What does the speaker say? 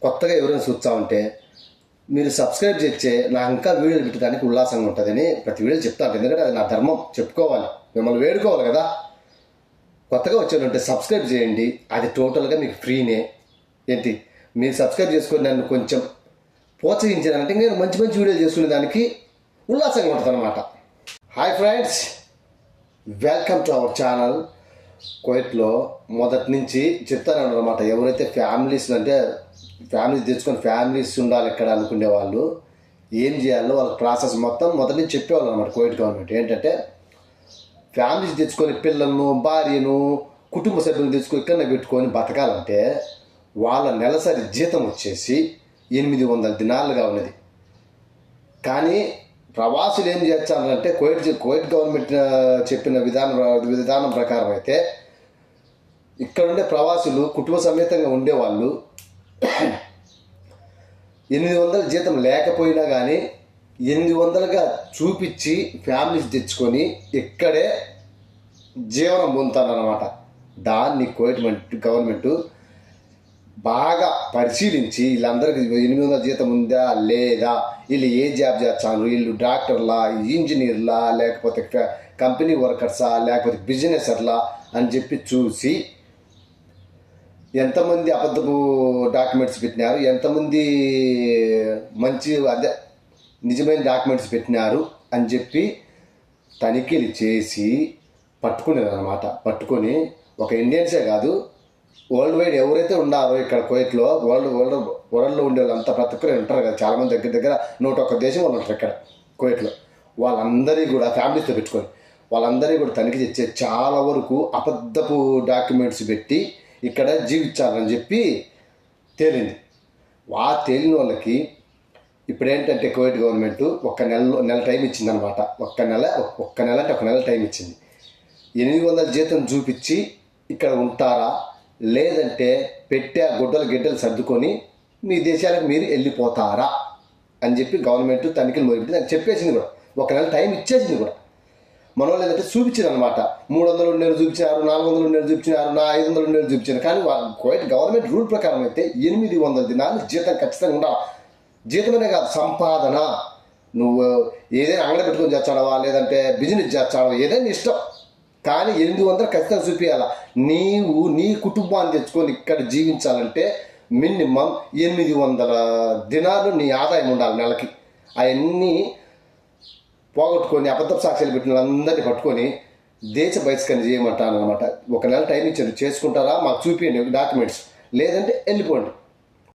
కొత్తగా ఎవరైనా చూస్తూ ఉంటే మీరు సబ్స్క్రైబ్ చేస్తే నాకు ఇంకా వీడియోలు పెట్టడానికి ఉల్లాసంగా ఉంటుందని ప్రతి వీడియో చెప్తా ఉంటాను. ఎందుకంటే అది నా ధర్మం, చెప్పుకోవాలి, మిమ్మల్ని వేడుకోవాలి కదా. కొత్తగా వచ్చేటంటే సబ్స్క్రైబ్ చేయండి, అది టోటల్గా మీకు ఫ్రీనే. ఏంటి మీరు సబ్స్క్రైబ్ చేసుకొని నన్ను కొంచెం ప్రోత్సహించారంటే నేను మంచి మంచి వీడియోలు చేసుకునే దానికి ఉల్లాసంగా ఉంటుంది అనమాట. Hi friends, welcome to our channel. కువైట్లో మొదటి నుంచి చెప్తాను అనమాట, ఎవరైతే ఫ్యామిలీస్ అంటే ఫ్యామిలీస్ తెచ్చుకొని ఫ్యామిలీస్ ఉండాలి ఇక్కడ అనుకునే వాళ్ళు ఏం చేయాలో వాళ్ళ ప్రాసెస్ మొత్తం మొదటి నుంచి చెప్పేవాళ్ళు అనమాట. కువైట్ గవర్నమెంట్ ఏంటంటే ఫ్యామిలీస్ తెచ్చుకొని పిల్లలను, భార్యను, కుటుంబ సభ్యులను తెచ్చుకొని ఇక్కడనే పెట్టుకొని బతకాలంటే వాళ్ళ నెలసరి జీతం వచ్చేసి 800 దినాలుగా ఉన్నది. కానీ ప్రవాసులు ఏం చేస్తారంటే కువైట్ గవర్నమెంట్ చెప్పిన విధానం ప్రకారం అయితే ఇక్కడ ఉండే ప్రవాసులు కుటుంబ సమేతంగా ఉండేవాళ్ళు 800 జీతం లేకపోయినా కానీ 800గా చూపించి ఫ్యామిలీస్ తెచ్చుకొని ఇక్కడే జీవనం పొందుతారన్నమాట. దాన్ని కువైట్ గవర్నమెంట్ బాగా పరిశీలించి వీళ్ళందరికీ 800 జీతం ఉందా లేదా, వీళ్ళు ఏ జాబ్ చేస్తారు, వీళ్ళు డాక్టర్లా, ఇంజనీర్లా, లేకపోతే కంపెనీ వర్కర్సా, లేకపోతే బిజినెసర్లా అని చెప్పి చూసి ఎంతమంది అబద్ధపు డాక్యుమెంట్స్ పెట్టినారు, ఎంతమంది మంచి నిజమైన డాక్యుమెంట్స్ పెట్టినారు అని చెప్పి తనిఖీలు చేసి పట్టుకునేదన్నమాట. పట్టుకొని ఒక ఇండియన్సే కాదు, వరల్డ్ వైడ్ ఎవరైతే ఉన్నారో ఇక్కడ కువైట్లో వరల్డ్లో ఉండే వాళ్ళంతా ప్రతి ఒక్కరు ఉంటారు కదా, చాలామంది దగ్గర 101 దేశం వాళ్ళు ఉంటారు ఇక్కడ కువైట్లో. వాళ్ళందరినీ కూడా ఫ్యామిలీస్తో పెట్టుకొని వాళ్ళందరినీ కూడా తనిఖీ చేసే చాలా వరకు అబద్ధపు డాక్యుమెంట్స్ పెట్టి ఇక్కడ జీవించాలని చెప్పి తేలింది. తేలిన వాళ్ళకి ఇప్పుడు ఏంటంటే కువైట్ గవర్నమెంట్ నెల టైం ఇచ్చిందనమాట. ఒక్క నెల టైం ఇచ్చింది. 800 జీతం చూపించి ఇక్కడ ఉంటారా, లేదంటే పెట్టే గిడ్డలు సర్దుకొని మీ దేశాలకు మీరు వెళ్ళిపోతారా అని చెప్పి గవర్నమెంట్ తనిఖీలు మొదలుపెట్టి దానికి చెప్పేసింది కూడా. ఒక నెల టైం ఇచ్చేసింది కూడా. మన వాళ్ళు ఏంటంటే చూపించారు అనమాట. 300 ఉండేది చూపించినారు, 400 ఉండేది చూపించినారు, 500 ఉండేది చూపించారు. కానీ కువైట్ గవర్నమెంట్ రూల్ ప్రకారం అయితే 800 దినాలు జీతం ఖచ్చితంగా ఉండాలి. జీతమనే కాదు, సంపాదన. నువ్వు ఏదైనా అంగడి పెట్టుకొని చేస్తాడవా, లేదంటే బిజినెస్ చేస్తాడవా, ఏదైనా ఇష్టం, కానీ 800 ఖచ్చితంగా చూపించాలా. నీవు నీ కుటుంబాన్ని తెచ్చుకొని ఇక్కడ జీవించాలంటే మినిమం 800 దినాలు నీ ఆదాయం ఉండాలి నెలకి. అవన్నీ పోగొట్టుకొని అబద్ధపు సాక్ష్యాలు పెట్టిన వాళ్ళందరినీ పట్టుకొని దేశ బహిష్కరణ చేయమంటాను అనమాట. ఒక నెల టైం ఇచ్చారు, చేసుకుంటారా మాకు చూపించండి డాక్యుమెంట్స్, లేదంటే వెళ్ళిపోండి.